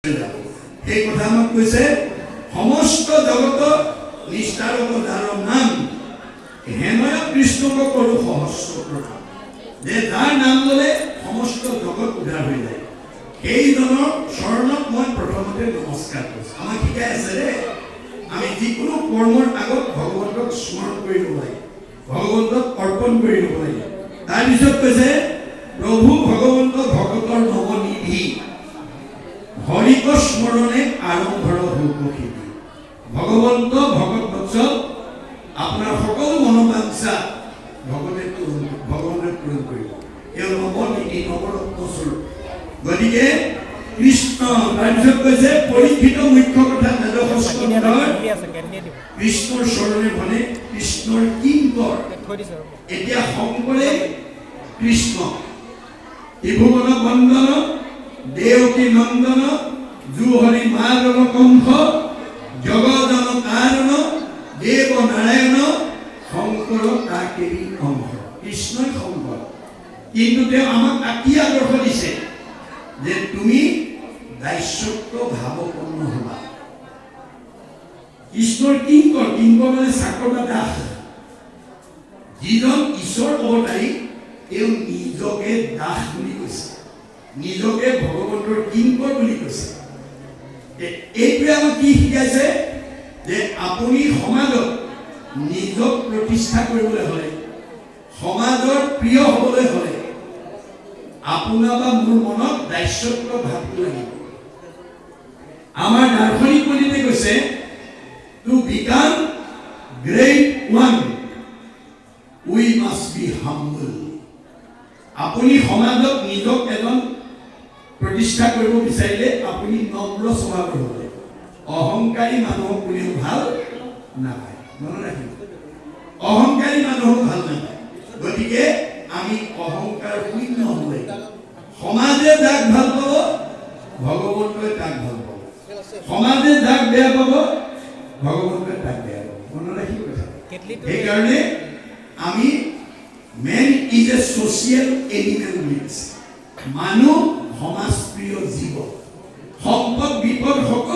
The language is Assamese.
এই কথা আমাক কৈছে সমস্ত জগত নিষ্ঠাৰ যাৰ নাম হেময় কৃষ্ণক কৰো সহস্ৰ প্ৰণাম। যে যাৰ নাম ল'লে সমস্ত জগত উদ্ধাৰ হৈ যায় সেইজনৰ চৰণত মই প্ৰথমতে নমস্কাৰ কৰিছোঁ। আমাক শিকাই আছে ৰে আমি যিকোনো কৰ্মৰ আগত ভগৱন্তক স্মৰণ কৰি ল'ব লাগে, ভগৱন্তক অৰ্পণ কৰি ল'ব লাগে। তাৰপিছত কৈছে প্ৰভু ভগৱন্ত ভগতৰ নৱনিধি হৰিক স্মৰণে আৰম্ভৰ হৌকী। ভগৱন্ত ভগত বৎসল আপোনাৰ সকলো মনোবাঞ্ছা ভগৱন্তে পূৰণ কৰিব। এই নৱনিধি নৱৰত্ন স্বৰূপ। গতিকে কৃষ্ণ তাৰপিছত কৈছে পৰীক্ষিত মুখ্য কথা কৃষ্ণৰ চৰণে মানে কৃষ্ণৰ কিংকৰ। এতিয়া শংকৰে কৃষ্ণ ত্ৰিভুৱন বন্দন দেৱকী নন্দন জুহৰি মাদন কণ্ঠ জগজন কাৰণ দেৱ নাৰায়ণ শংকৰ তাকেৰি অংশ। কৃষ্ণই শংকৰ, কিন্তু তেওঁ আমাক কি আদৰ্শ দিছে যে তুমি দাস্যত্ব ভাৱপূৰ্ণ হবা। কৃষ্ণৰ কিংকৰ, কিংকৰ মানে চাকৰ বা দাস। যিজন ঈশ্বৰ অৱতাৰী তেওঁ নিজকে দাস বুলি কৈছে, নিজকে ভগৱন্তৰ কিংকৰ বুলি কৈছে। এইটোৱে আমাক কি শিকাইছে যে আপুনি সমাজত নিজক প্ৰতিষ্ঠা কৰিবলৈ হ'লে, সমাজৰ প্ৰিয় হ'বলৈ হ'লে আপোনাৰ বা মোৰ মনত দাস্যত্ব ভাৱটো লাগিব। আমাৰ দাৰ্শনিক পণ্ডিতে কৈছে to become great one we must be humble. আপুনি সমাজত নিজক এজন প্ৰতিষ্ঠা কৰিব বিচাৰিলে আপুনি নম্ৰ স্বভাৱৰ হ'ব লাগিব। অহংকাৰী মানুহক কোনেও ভাল নাপায়, মনত ৰাখিব। অহংকাৰী মানুহক ভাল নাপায়। গতিকে আমি অহংকাৰ শূন্য হ'ব লাগিব। সমাজে যাক ভাল পাব ভগৱন্তই তাক ভাল পাব, সমাজে যাক বেয়া পাব ভগৱন্তই তাক বেয়া পাব। মনত ৰাখিব কথা। সেইকাৰণে আমি man is a social animal বুলি কৈছে। মানুহ সমাজপ্ৰিয় জীৱ। সম্পদ বিপদ সকলো